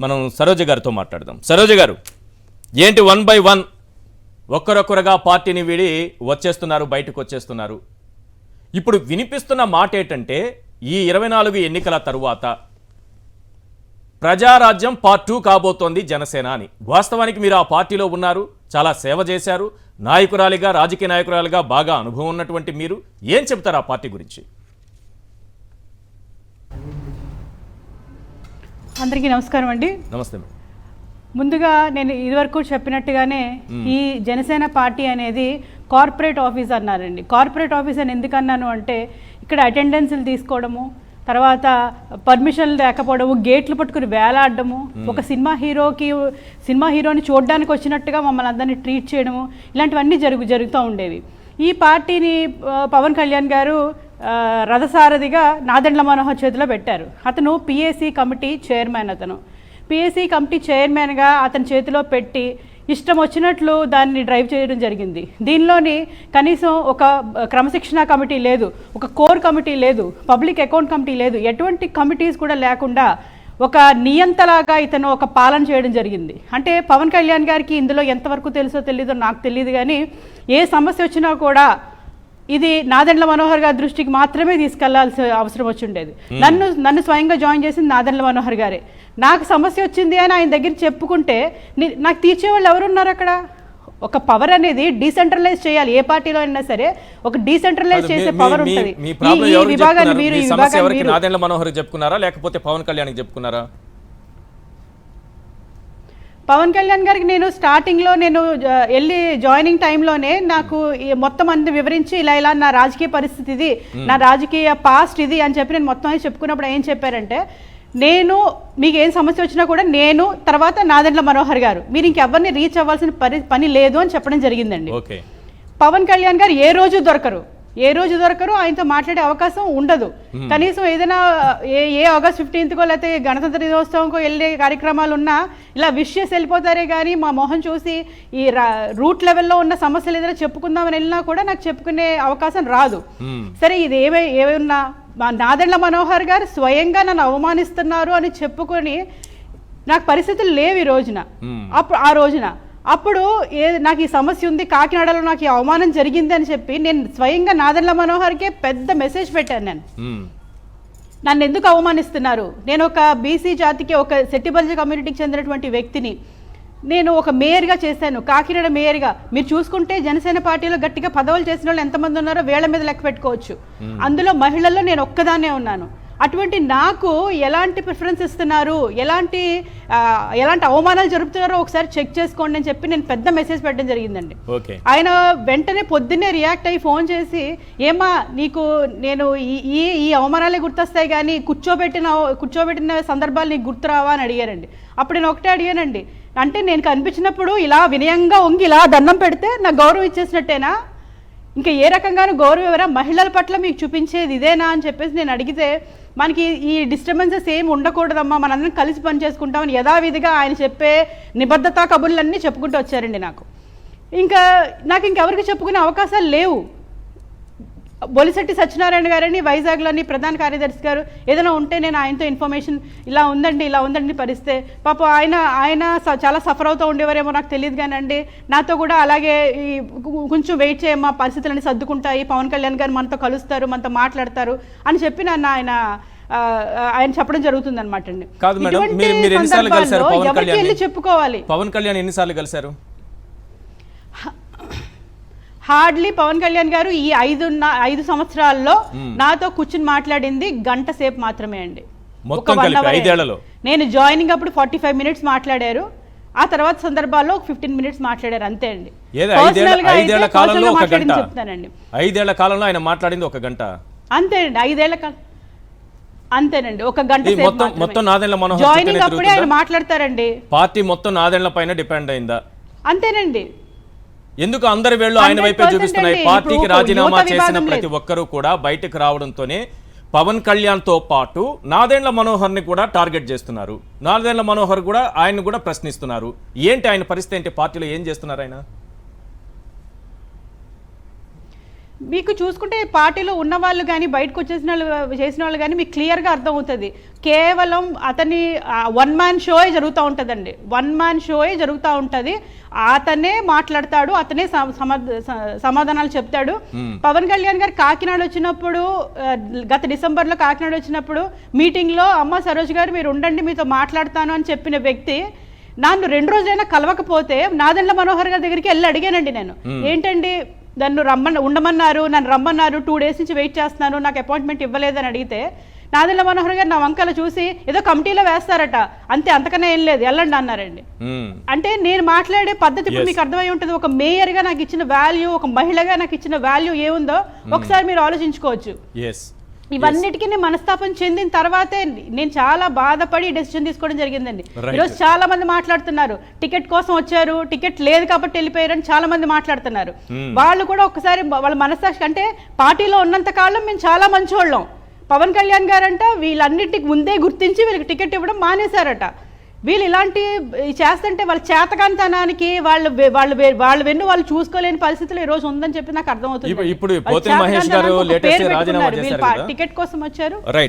మనం సరోజ గారితో మాట్లాడదాం. సరోజ గారు, ఏంటి 1 by 1 ఒక్కరొక్కరుగా పార్టీని వీడి వచ్చేస్తున్నారు, బయటకు వచ్చేస్తున్నారు. ఇప్పుడు వినిపిస్తున్న మాట ఏంటంటే ఈ 24 ఎన్నికల తరువాత ప్రజారాజ్యం పార్ట్ 2 కాబోతోంది జనసేన అని. వాస్తవానికి మీరు ఆ పార్టీలో ఉన్నారు, చాలా సేవ చేశారు, నాయకురాలిగా, రాజకీయ నాయకురాలిగా బాగా అనుభవం ఉన్నటువంటి మీరు ఏం చెప్తారు ఆ పార్టీ గురించి? అందరికీ నమస్కారం అండి. నమస్తే. ముందుగా నేను ఇదివరకు చెప్పినట్టుగానే ఈ జనసేన పార్టీ అనేది కార్పొరేట్ ఆఫీస్ అన్నారండి. కార్పొరేట్ ఆఫీస్ అని ఎందుకు అన్నాను అంటే ఇక్కడ అటెండెన్స్లు తీసుకోవడము, తర్వాత పర్మిషన్లు లేకపోవడము, గేట్లు పట్టుకుని వేలాడడము, ఒక సినిమా హీరోని చూడడానికి వచ్చినట్టుగా మమ్మల్ని అందరినీ ట్రీట్ చేయడము, ఇలాంటివన్నీ జరుగుతూ ఉండేవి. ఈ పార్టీని పవన్ కళ్యాణ్ గారు రథసారథిగా నాదెండ్ల మనోహర్ చేతిలో పెట్టారు. అతను PAC committee chairman. PAC committee చైర్మన్గా అతని చేతిలో పెట్టి ఇష్టం వచ్చినట్లు దాన్ని డ్రైవ్ చేయడం జరిగింది. దీనిలోని కనీసం ఒక క్రమశిక్షణ కమిటీ లేదు, ఒక కోర్ కమిటీ లేదు, పబ్లిక్ అకౌంట్ కమిటీ లేదు, ఎటువంటి కమిటీస్ కూడా లేకుండా ఒక నియంతలాగా ఇతను ఒక పాలన చేయడం జరిగింది. అంటే పవన్ కళ్యాణ్ గారికి ఇందులో ఎంతవరకు తెలుసో తెలీదో నాకు తెలియదు, కానీ ఏ సమస్య వచ్చినా కూడా ఇది నాదెండ్ల మనోహర్ గారి దృష్టికి మాత్రమే తీసుకెళ్లాల్సిన అవసరం వచ్చి ఉండేది. నన్ను స్వయంగా జాయిన్ చేసింది నాదెండ్ల మనోహర్ గారే. నాకు సమస్య వచ్చింది అని ఆయన దగ్గర చెప్పుకుంటే నాకు తీర్చేవాళ్ళు ఎవరున్నారు అక్కడ? ఒక పవర్ అనేది డీసెంట్రలైజ్ చేయాలి. ఏ పార్టీలో అయినా సరే ఒక డీసెంట్రలైజ్ చేసే పవర్ ఉంటుంది. ఈ విభాగాన్ని మీరు నాదెండ్ల మనోహర్ చెప్పుకున్నారా లేకపోతే పవన్ కళ్యాణ్ చెప్పుకున్నారా? పవన్ కళ్యాణ్ గారికి నేను స్టార్టింగ్లో వెళ్ళి జాయినింగ్ టైంలోనే నాకు మొత్తం అన్ని వివరించి ఇలా నా రాజకీయ పరిస్థితి ఇది, నా రాజకీయ పాస్ట్ ఇది అని చెప్పి నేను మొత్తం చెప్పుకున్నప్పుడు ఏం చెప్పారంటే, నేను మీకు ఏం సమస్య వచ్చినా కూడా నేను తర్వాత నాదెండ్ల మనోహర్ గారు, మీరు ఇంకెవరిని రీచ్ అవ్వాల్సిన పని లేదు అని చెప్పడం జరిగిందండి. పవన్ కళ్యాణ్ గారు ఏ రోజు దొరకరు, ఆయనతో మాట్లాడే అవకాశం ఉండదు. కనీసం ఏదైనా ఏ ఆగస్ట్ 15థ్కో లేకపోతే గణతంత్ర దినోత్సవంకో వెళ్ళే కార్యక్రమాలు ఉన్నా ఇలా విష్ చేసి వెళ్ళిపోతారే కానీ మా మొహం చూసి ఈ రూట్ లెవెల్లో ఉన్న సమస్యలు ఏదైనా చెప్పుకుందామని వెళ్ళినా కూడా నాకు చెప్పుకునే అవకాశం రాదు. సరే, ఇది ఏమన్నా నాదెండ్ల మనోహర్ గారు స్వయంగా నన్ను అవమానిస్తున్నారు అని చెప్పుకొని నాకు పరిస్థితులు లేవు ఈ రోజున. అప్పుడు నాకు ఈ సమస్య ఉంది, కాకినాడలో నాకు ఈ అవమానం జరిగింది అని చెప్పి నేను స్వయంగా నాదెండ్ల మనోహర్కే పెద్ద మెసేజ్ పెట్టాను. నన్ను ఎందుకు అవమానిస్తున్నారు? నేను ఒక బీసీ జాతికి, ఒక సెట్టిబల్జ కమ్యూనిటీకి చెందినటువంటి వ్యక్తిని నేను ఒక మేయర్గా చేశాను, కాకినాడ మేయర్గా. మీరు చూసుకుంటే జనసేన పార్టీలో గట్టిగా పదవులు చేసిన వాళ్ళు ఎంతమంది ఉన్నారో వేళ్ల మీద లెక్క పెట్టుకోవచ్చు. అందులో మహిళల్లో నేను ఒక్కదాన్నే ఉన్నాను. అటువంటి నాకు ఎలాంటి ప్రిఫరెన్స్ ఇస్తున్నారు, ఎలాంటి అవమానాలు జరుపుతున్నారో ఒకసారి చెక్ చేసుకోండి అని చెప్పి నేను పెద్ద మెసేజ్ పెట్టడం జరిగిందండి. ఆయన వెంటనే పొద్దున్నే రియాక్ట్ అయ్యి ఫోన్ చేసి, ఏమా నీకు నేను ఈ అవమానాలే గుర్తొస్తాయి కానీ కూర్చోబెట్టిన సందర్భాలు నీకు గుర్తురావా అని అడిగారండి. అప్పుడు నేను ఒకటే అడిగానండి, అంటే నేను కనిపించినప్పుడు ఇలా వినయంగా వంగి ఇలా దండం పెడితే నాకు గౌరవం ఇచ్చేసినట్టేనా? ఇంకా ఏ రకంగానూ గౌరవం ఎవరా? మహిళల పట్ల మీకు చూపించేది ఇదేనా అని చెప్పేసి నేను అడిగితే, మనకి ఈ డిస్టర్బెన్సెస్ ఏమి ఉండకూడదమ్మా, మనందరం కలిసి పని చేసుకుంటామని యథావిధిగా ఆయన చెప్పే నిబద్ధతా కబుర్లన్నీ చెప్పుకుంటూ వచ్చారండి. నాకు ఇంకెవరికి చెప్పుకునే అవకాశాలు లేవు. బొలిశెట్టి సత్యనారాయణ గారని వైజాగ్లోని ప్రధాన కార్యదర్శి గారు ఏదైనా ఉంటే నేను ఆయనతో ఇన్ఫర్మేషన్ ఇలా ఉందండి పరిస్తే పాప ఆయన చాలా సఫర్ అవుతూ ఉండేవారేమో నాకు తెలియదు కానండి, నాతో కూడా అలాగే కొంచెం వెయిట్ చేయమ్మా, పరిస్థితులన్నీ సర్దుకుంటాయి, పవన్ కళ్యాణ్ గారు మనతో కలుస్తారు, మనతో మాట్లాడతారు అని చెప్పి నన్ను ఆయన చెప్పడం జరుగుతుంది అనమాట అండి. ఎవరికి వెళ్ళి చెప్పుకోవాలి? పవన్ కళ్యాణ్ ఎన్నిసార్లు కలిశారు? హార్డ్లీ పవన్ కళ్యాణ్ గారు ఈ 5 సంవత్సరాల్లో నాతో కూర్చుని మాట్లాడింది గంట సేపు మాత్రమే అండి. నేను జాయినింగ్ అప్పుడు 45 మినిట్స్ మాట్లాడారు, ఆ తర్వాత సందర్భాల్లో 15 మినిట్స్ మాట్లాడారు, అంతే అండి. చెప్తానండి, 5 ఏళ్ల కాలంలో ఆయన మాట్లాడింది 1 గంట, అంతేనండి. 5 ఏళ్ల కాలం అంతేనండి, 1 గంట మొత్తం నాదెండ్ల మనోహర్ జాయినింగ్ అప్పుడే ఆయన మాట్లాడతారండి. పార్టీ మొత్తం నాదెండ్ల పైన డిపెండ్ అయిందా? అంతేనండి. ఎందుకు అందరి వేళ్ళు ఆయన వైపే చూపిస్తున్నాయి? పార్టీకి రాజీనామా చేసిన ప్రతి ఒక్కరూ కూడా బయటకు రావడంతోనే పవన్ కళ్యాణ్ తో పాటు నాదెండ్ల మనోహర్ ని కూడా టార్గెట్ చేస్తున్నారు. నాదెండ్ల మనోహర్ కూడా ఆయన కూడా ప్రశ్నిస్తున్నారు. ఏంటి ఆయన పరిస్థితి ఏంటి? పార్టీలో ఏం చేస్తున్నారు ఆయన? మీకు చూసుకుంటే పార్టీలో ఉన్న వాళ్ళు కానీ బయటకు వచ్చేసిన వాళ్ళు చేసిన వాళ్ళు కానీ మీకు క్లియర్గా అర్థమవుతుంది. కేవలం అతని వన్ మ్యాన్ షోయే జరుగుతూ ఉంటుందండి. వన్ మ్యాన్ షోయే జరుగుతూ ఉంటుంది. అతనే మాట్లాడతాడు, అతనే సమాధానాలు చెప్తాడు. పవన్ కళ్యాణ్ గారు కాకినాడ వచ్చినప్పుడు, గత డిసెంబర్లో కాకినాడ వచ్చినప్పుడు మీటింగ్లో అమ్మ సరోజ్ గారు మీరు ఉండండి మీతో మాట్లాడతాను అని చెప్పిన వ్యక్తి నన్ను 2 రోజులైనా కలవకపోతే నాదెండ్ల మనోహర్ గారి దగ్గరికి వెళ్ళి అడిగానండి నేను, ఏంటండి నన్ను ఉండమన్నారు, నన్ను రమ్మన్నారు, 2 days నుంచి వెయిట్ చేస్తున్నాను, నాకు అపాయింట్మెంట్ ఇవ్వలేదని అడిగితే నాదెండ్ల మనోహర్ గారు నా వంకలు చూసి ఏదో కమిటీలో వేస్తారట అంతే, అంతకనే ఏం లేదు వెళ్ళండి అన్నారండి. అంటే నేను మాట్లాడే పద్ధతి ఇప్పుడు మీకు అర్థమై ఉంటుంది. ఒక మేయర్గా నాకు ఇచ్చిన వాల్యూ, ఒక మహిళగా నాకు ఇచ్చిన వాల్యూ ఏముందో ఒకసారి మీరు ఆలోచించుకోవచ్చు. ఇవన్నిటికీ నేను మనస్తాపం చెందిన తర్వాతే నేను చాలా బాధపడి డెసిషన్ తీసుకోవడం జరిగిందండి. ఈరోజు చాలా మంది మాట్లాడుతున్నారు టికెట్ కోసం వచ్చారు, టికెట్ లేదు కాబట్టి వెళ్ళిపోయారని చాలా మంది మాట్లాడుతున్నారు. వాళ్ళు కూడా ఒకసారి వాళ్ళ మనస్సాక్షి, అంటే పార్టీలో ఉన్నంత కాలం మేము చాలా మంచోళ్ళం, పవన్ కళ్యాణ్ గారంట వీళ్ళన్నిటికి ముందే గుర్తించి వీళ్ళకి టికెట్ ఇవ్వడం మానేశారట. వీళ్ళు ఇలాంటి చేస్తుంటే వాళ్ళ చేతకాంతనానికి వాళ్ళు వెన్ను వాళ్ళు చూసుకోలేని పరిస్థితులు ఈ రోజు ఉందని చెప్పి నాకు అర్థమవుతుంది. ఇప్పుడు పోతిన మహేష్ గారు లేటెస్ట్ రాజీనామా చేశారు కదా, టికెట్ కోసం వచ్చారు. రైట్.